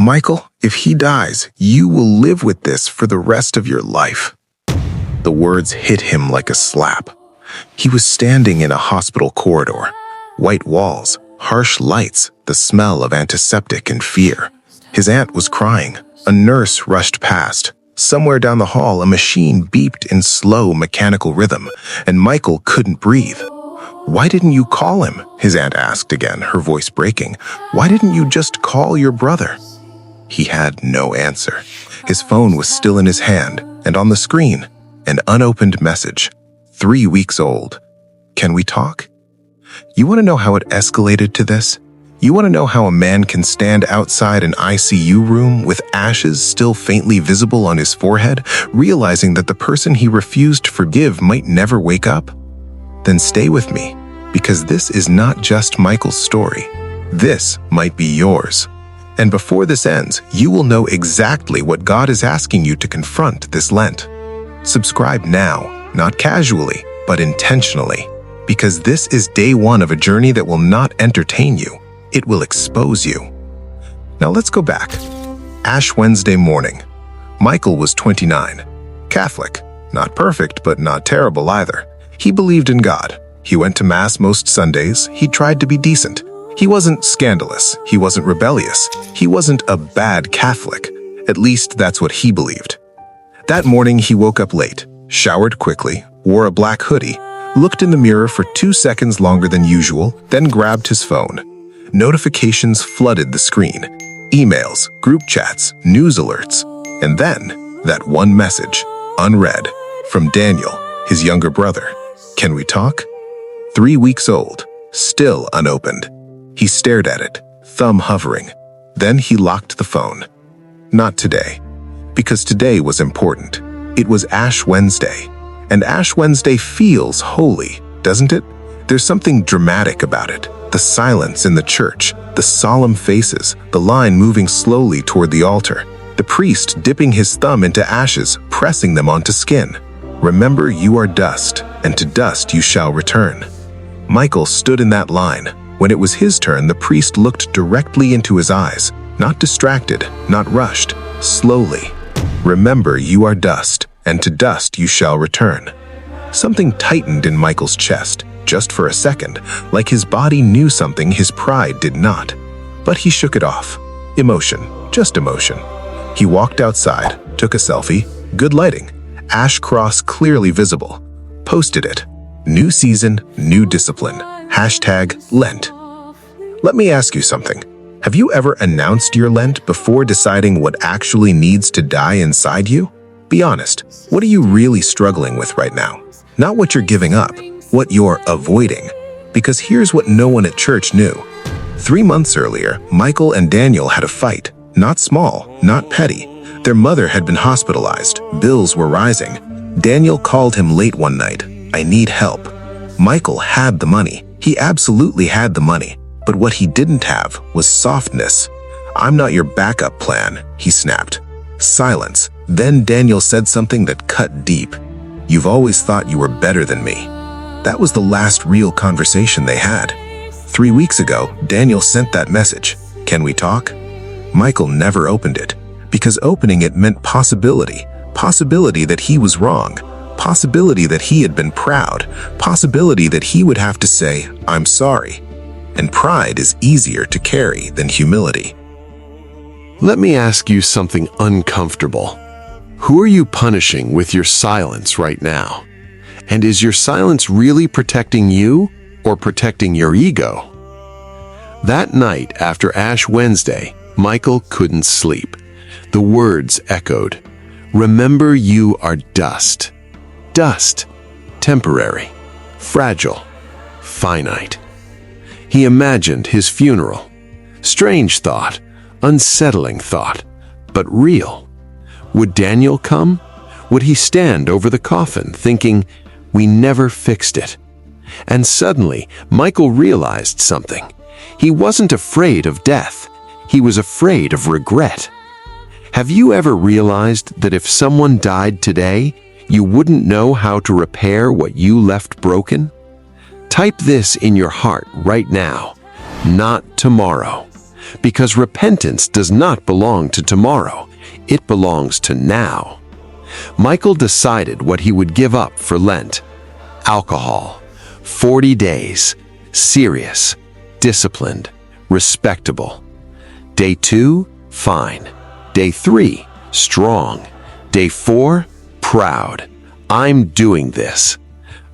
Michael, if he dies, you will live with this for the rest of your life. The words hit him like a slap. He was standing in a hospital corridor. White walls, harsh lights, the smell of antiseptic and fear. His aunt was crying. A nurse rushed past. Somewhere down the hall, a machine beeped in slow, mechanical rhythm, and Michael couldn't breathe. "Why didn't you call him?" his aunt asked again, her voice breaking. "Why didn't you just call your brother?" He had no answer. His phone was still in his hand, and on the screen, an unopened message. 3 weeks old. "Can we talk?" You want to know how it escalated to this? You want to know how a man can stand outside an ICU room with ashes still faintly visible on his forehead, realizing that the person he refused to forgive might never wake up? Then stay with me, because this is not just Michael's story. This might be yours. And before this ends, you will know exactly what God is asking you to confront this Lent. Subscribe now, not casually, but intentionally, because this is day one of a journey that will not entertain you. It will expose you. Now let's go back. Ash Wednesday morning. Michael was 29. Catholic. Not perfect, but not terrible either. He believed in God. He went to Mass most Sundays. He tried to be decent. He wasn't scandalous. He wasn't rebellious. He wasn't a bad Catholic. At least that's what he believed. That morning he woke up late, showered quickly, wore a black hoodie, looked in the mirror for 2 seconds longer than usual, then grabbed his phone. Notifications flooded the screen. Emails, group chats, news alerts. And then, that one message, unread, from Daniel, his younger brother. "Can we talk?" 3 weeks old, still unopened. He stared at it, thumb hovering. Then he locked the phone. Not today. Because today was important. It was Ash Wednesday. And Ash Wednesday feels holy, doesn't it? There's something dramatic about it. The silence in the church, the solemn faces, the line moving slowly toward the altar, the priest dipping his thumb into ashes, pressing them onto skin. "Remember, you are dust, and to dust you shall return." Michael stood in that line. When it was his turn, the priest looked directly into his eyes, not distracted, not rushed, slowly. "Remember, you are dust, and to dust you shall return." Something tightened in Michael's chest, just for a second, like his body knew something his pride did not. But he shook it off. Emotion, just emotion. He walked outside, took a selfie, good lighting, ash cross clearly visible, posted it. New season, new discipline. #Lent. Let me ask you something. Have you ever announced your Lent before deciding what actually needs to die inside you? Be honest, what are you really struggling with right now? Not what you're giving up, what you're avoiding. Because here's what no one at church knew. 3 months earlier, Michael and Daniel had a fight. Not small, not petty. Their mother had been hospitalized. Bills were rising. Daniel called him late one night. "I need help." Michael had the money. He absolutely had the money. But what he didn't have was softness. "I'm not your backup plan," he snapped. Silence. Then Daniel said something that cut deep. "You've always thought you were better than me." That was the last real conversation they had. 3 weeks ago, Daniel sent that message. "Can we talk?" Michael never opened it, because opening it meant possibility. Possibility that he was wrong. Possibility that he had been proud. Possibility that he would have to say, "I'm sorry." And pride is easier to carry than humility. Let me ask you something uncomfortable. Who are you punishing with your silence right now? And is your silence really protecting you or protecting your ego? That night after Ash Wednesday, Michael couldn't sleep. The words echoed. "Remember, you are dust." Dust. Temporary. Fragile. Finite. He imagined his funeral. Strange thought. Unsettling thought. But real. Would Daniel come? Would he stand over the coffin thinking, "We never fixed it"? And suddenly, Michael realized something. He wasn't afraid of death. He was afraid of regret. Have you ever realized that if someone died today, you wouldn't know how to repair what you left broken? Type this in your heart right now. Not tomorrow. Because repentance does not belong to tomorrow. It belongs to now. Michael decided what he would give up for Lent. Alcohol. 40 days. Serious. Disciplined. Respectable. Day 2, fine. Day 3, strong. Day 4, proud. I'm doing this.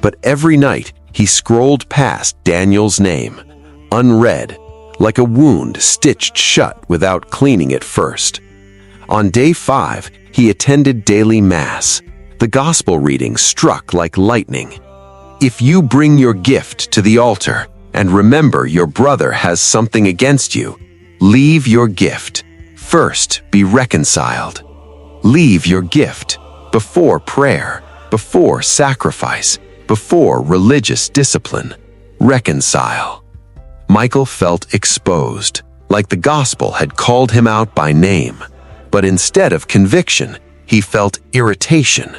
But every night, he scrolled past Daniel's name, unread, like a wound stitched shut without cleaning it first. On day 5, he attended daily mass. The gospel reading struck like lightning. If you bring your gift to the altar and remember your brother has something against you, leave your gift. First, be reconciled. Leave your gift before prayer, before sacrifice, before religious discipline. Reconcile. Michael felt exposed, like the gospel had called him out by name. But instead of conviction, he felt irritation.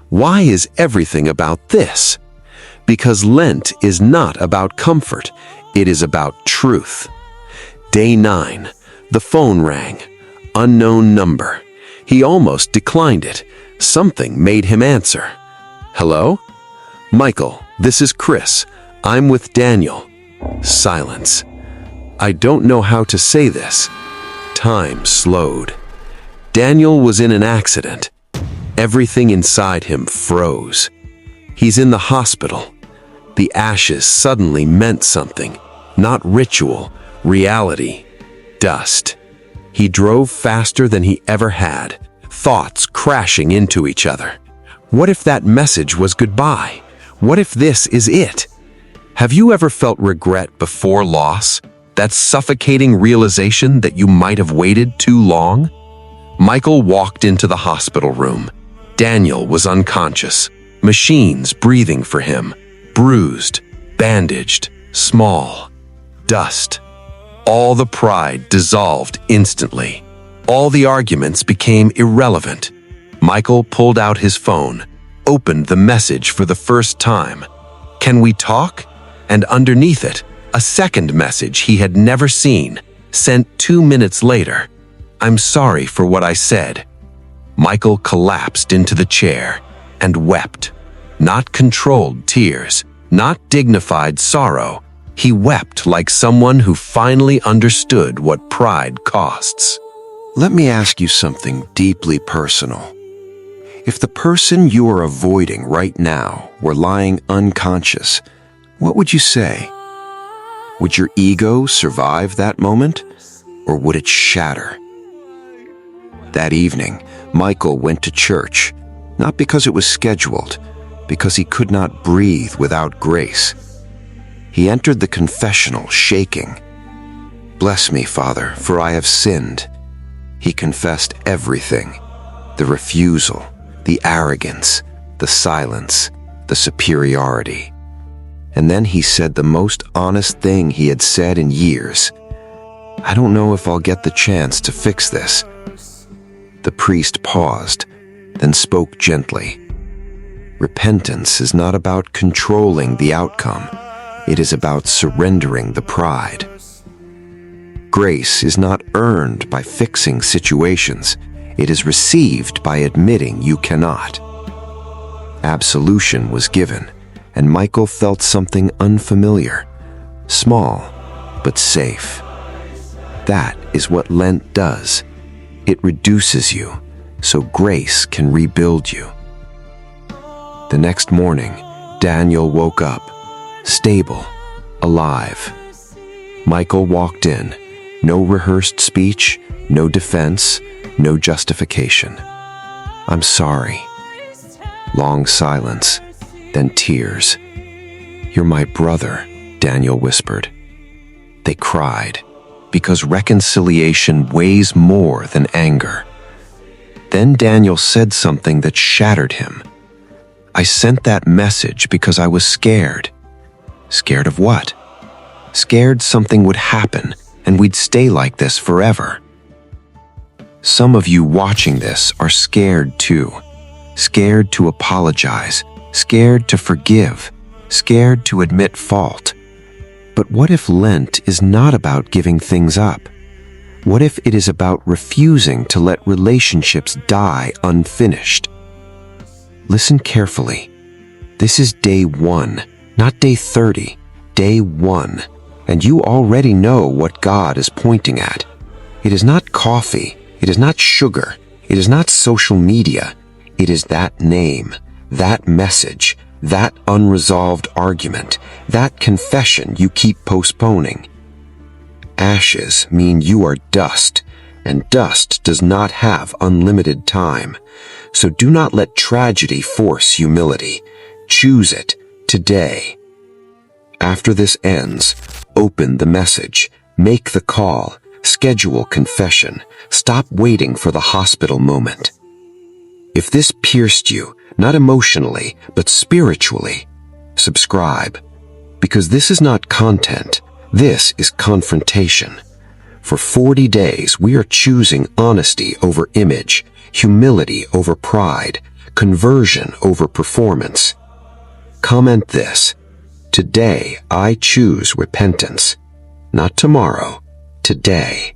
Why is everything about this? Because Lent is not about comfort, it is about truth. Day 9, the phone rang. Unknown number. He almost declined it. Something made him answer. Hello? Michael, this is Chris. I'm with Daniel. Silence. I don't know how to say this. Time slowed. Daniel was in an accident. Everything inside him froze. He's in the hospital. The ashes suddenly meant something. Not ritual, reality, dust. He drove faster than he ever had, thoughts crashing into each other. What if that message was goodbye? What if this is it? Have you ever felt regret before loss? That suffocating realization that you might have waited too long? Michael walked into the hospital room. Daniel was unconscious, machines breathing for him, bruised, bandaged, small, dust. All the pride dissolved instantly. All the arguments became irrelevant. Michael pulled out his phone, opened the message for the first time. Can we talk? And underneath it, a second message he had never seen, sent 2 minutes later. I'm sorry for what I said. Michael collapsed into the chair and wept. Not controlled tears, not dignified sorrow. He wept like someone who finally understood what pride costs. Let me ask you something deeply personal. If the person you are avoiding right now were lying unconscious, what would you say? Would your ego survive that moment, or would it shatter? That evening, Michael went to church, not because it was scheduled, because he could not breathe without grace. He entered the confessional shaking. Bless me, Father, for I have sinned. He confessed everything, the refusal, the arrogance, the silence, the superiority. And then he said the most honest thing he had said in years. I don't know if I'll get the chance to fix this. The priest paused, then spoke gently. Repentance is not about controlling the outcome. It is about surrendering the pride. Grace is not earned by fixing situations. It is received by admitting you cannot. Absolution was given, and Michael felt something unfamiliar, small, but safe. That is what Lent does. It reduces you, so grace can rebuild you. The next morning, Daniel woke up, stable, alive. Michael walked in, no rehearsed speech, no defense, no justification. I'm sorry. Long silence, then tears. You're my brother, Daniel whispered. They cried, because reconciliation weighs more than anger. Then Daniel said something that shattered him. I sent that message because I was scared. Scared of what? Scared something would happen and we'd stay like this forever. Some of you watching this are scared too. Scared to apologize, scared to forgive, scared to admit fault. But what if Lent is not about giving things up, What if it is about refusing to let relationships die unfinished? Listen carefully. This is day 1, not day 30, day 1, and you already know what God is pointing at. It is not coffee, it is not sugar, it is not social media, it is that name, that message, that unresolved argument, that confession you keep postponing. Ashes mean you are dust, and dust does not have unlimited time. So do not let tragedy force humility. Choose it today. After this ends, open the message, make the call, schedule confession, stop waiting for the hospital moment. If this pierced you, not emotionally, but spiritually, subscribe, because this is not content, this is confrontation. For 40 days, we are choosing honesty over image, humility over pride, conversion over performance. Comment this: today I choose repentance. Not tomorrow, today.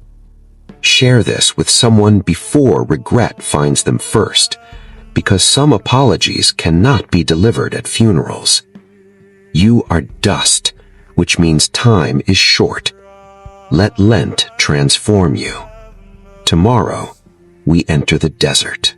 Share this with someone before regret finds them first, because some apologies cannot be delivered at funerals. You are dust, which means time is short. Let Lent transform you. Tomorrow, we enter the desert.